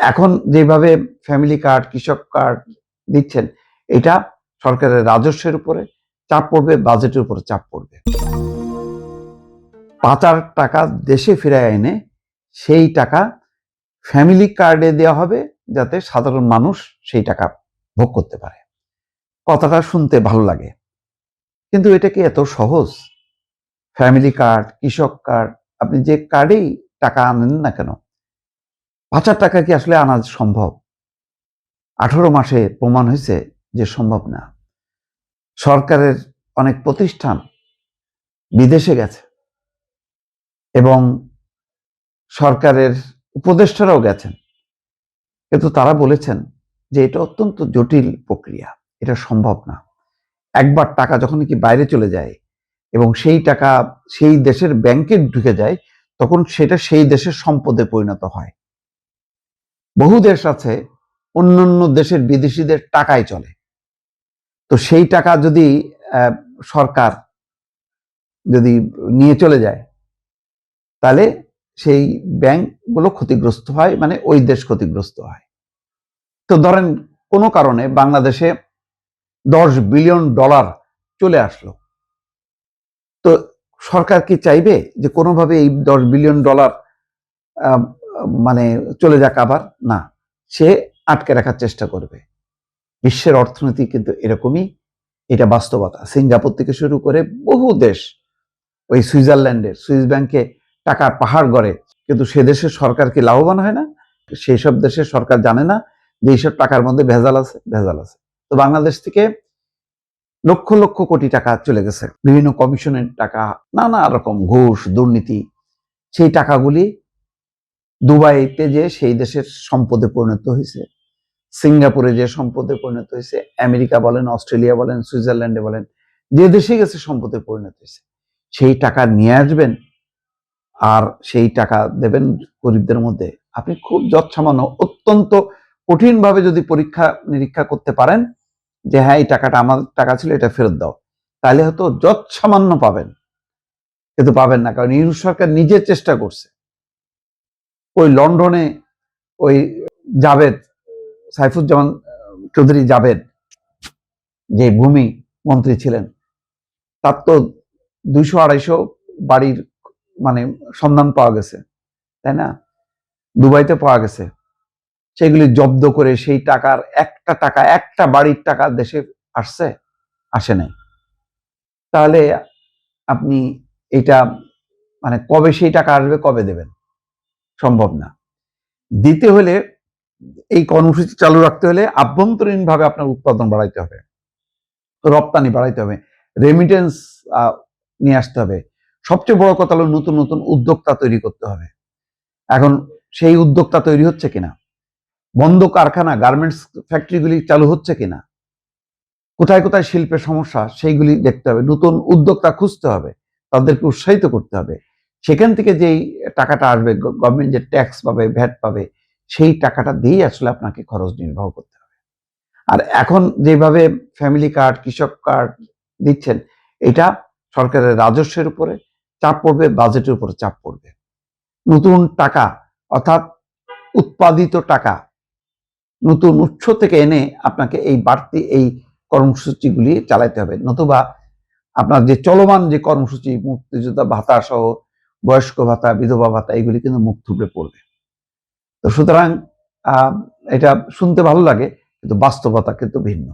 এখন যেভাবে family card, কৃষক কার্ড দিচ্ছেন, এটা সরকারের রাজস্বের উপরে চাপ পড়বে, বাজেটের উপরে চাপ পড়বে। পাচার টাকা দেশে ফিরায় এনে সেই টাকা ফ্যামিলি কার্ডে দেওয়া হবে, যাতে সাধারণ মানুষ সেই টাকা ভোগ করতে পারে। কথাটা শুনতে ভালো লাগে, কিন্তু এটা কি এত সহজ? ফ্যামিলি কার্ড, কৃষক কার্ড, আপনি যে কার্ডেই টাকা আনেন না কেন, পাচার টাকা কি আসলে আনা সম্ভব? 18 মাসে প্রমাণ হয়েছে যে সম্ভব না। সরকারের অনেক প্রতিষ্ঠান বিদেশে গেছে এবং সরকারের উপদেষ্টারাও গেছেন, কিন্তু তারা বলেছেন যে এটা অত্যন্ত জটিল প্রক্রিয়া, এটা সম্ভব না। একবার টাকা যখন কি বাইরে চলে যায় এবং সেই টাকা সেই দেশের ব্যাংকে ঢুকে যায়, তখন সেটা সেই দেশের সম্পদে পরিণত হয়। বহু দেশ আছে অন্যান্য দেশের বিদেশিদের টাকায় চলে, তো সেই টাকা যদি সরকার যদি নিয়ে চলে যায়, তাহলে সেই ব্যাংকগুলো ক্ষতিগ্রস্ত হয়, মানে ওই দেশ ক্ষতিগ্রস্ত হয়। তো ধরেন কোনো কারণে বাংলাদেশে $10 বিলিয়ন চলে আসলো, তো সরকার কি চাইবে যে কোনোভাবে এই $10 বিলিয়ন মানে চলে যাক? আবার না, সে আটকে রাখার চেষ্টা করবে। বিশ্বের অর্থনীতি কিন্তু এরকমই, এটা বাস্তবতা। সিঙ্গাপুর থেকে শুরু করে বহু দেশ, ওই সুইজারল্যান্ডের সুইস ব্যাংকে টাকার পাহাড় গড়ে, কিন্তু সে দেশের সরকার কি লাভবান হয় না? সেই সব দেশের সরকার জানে না যে এইসব টাকার মধ্যে ভেজাল আছে, ভেজাল আছে। তো বাংলাদেশ থেকে লক্ষ লক্ষ কোটি টাকা চলে গেছে, বিভিন্ন কমিশনের টাকা, নানা রকম ঘুষ, দুর্নীতি। সেই টাকাগুলি দুবাইতে যে সেই দেশের সম্পদে পরিণত হয়েছে, সিঙ্গাপুরে যে সম্পদে পরিণত হয়েছে, আমেরিকা বলেন, অস্ট্রেলিয়া বলেন, সুইজারল্যান্ডে বলেন, যে দেশে গেছে সম্পদে পরিণত হয়েছে। সেই টাকা নিয়ে আসবেন আর সেই টাকা দেবেন গরিবদের মধ্যে। আপনি খুব যৎসামান্য, অত্যন্ত কঠিনভাবে যদি পরীক্ষা নিরীক্ষা করতে পারেন যে হ্যাঁ এই টাকাটা আমার টাকা ছিল, এটা ফেরত দাও, তাহলে হয়তো যৎসামান্য পাবেন, কিন্তু পাবেন না, কারণ ইউনূস সরকার নিজে চেষ্টা করছে। ওই লন্ডনে ওই জাভেদ, সাইফুজ্জামান চৌধুরী জাভেদ, যে ভূমি মন্ত্রী ছিলেন, তার তো 200-250 বাড়ির মানে সন্ধান পাওয়া গেছে, তাই না? দুবাইতে পাওয়া গেছে। সেগুলি জব্দ করে সেই টাকার একটা বাড়ির টাকা দেশে আসছে? আসে নাই। তাহলে আপনি এটা মানে কবে সেই টাকা আসবে, কবে দেবেন? সম্ভব না। দিতে হলে, এই কর্মসূচি চালু রাখতে হলে আভ্যন্তরীণভাবে আপনার উৎপাদন বাড়াইতে হবে, রপ্তানি বাড়াইতে হবে, রেমিটেন্স নিয়ে আসতে হবে। সবচেয়ে বড় কথা হলো নতুন নতুন উদ্যোক্তা তৈরি করতে হবে। এখন সেই উদ্যোক্তা তৈরি হচ্ছে কিনা, বন্ধ কারখানা, গার্মেন্টস ফ্যাক্টরিগুলি চালু হচ্ছে কিনা, কোথায় কোথায় শিল্পের সমস্যা, সেইগুলি দেখতে হবে। নতুন উদ্যোক্তা খুঁজতে হবে, তাদেরকে উৎসাহিত করতে হবে। সেখান থেকে যেই টাকাটা আসবে, গভর্নমেন্ট যে ট্যাক্স পাবে, ভ্যাট পাবে, সেই টাকাটা দিয়েই আসলে আপনাকে খরচ নির্বাহ করতে হবে। আর এখন যেভাবে ফ্যামিলি কার্ড, কৃষক কার্ড দিচ্ছেন, এটা সরকারের রাজস্বের উপরে চাপ পড়বে, বাজেটের উপরে চাপ পড়বে। নতুন টাকা, অর্থাৎ উৎপাদিত টাকা নতুন উৎস থেকে এনে আপনাকে এই বাড়তি এই কর্মসূচিগুলি চালাতে হবে, নতুবা আপনার যে চলমান যে কর্মসূচি, মুক্তিযোদ্ধা ভাতা সহ বয়স্ক ভাতা, বিধবা ভাতা, এগুলি কিন্তু মুখ থুবড়ে পড়বে। তো সুতরাং এটা শুনতে ভালো লাগে, কিন্তু বাস্তবতা কিন্তু ভিন্ন।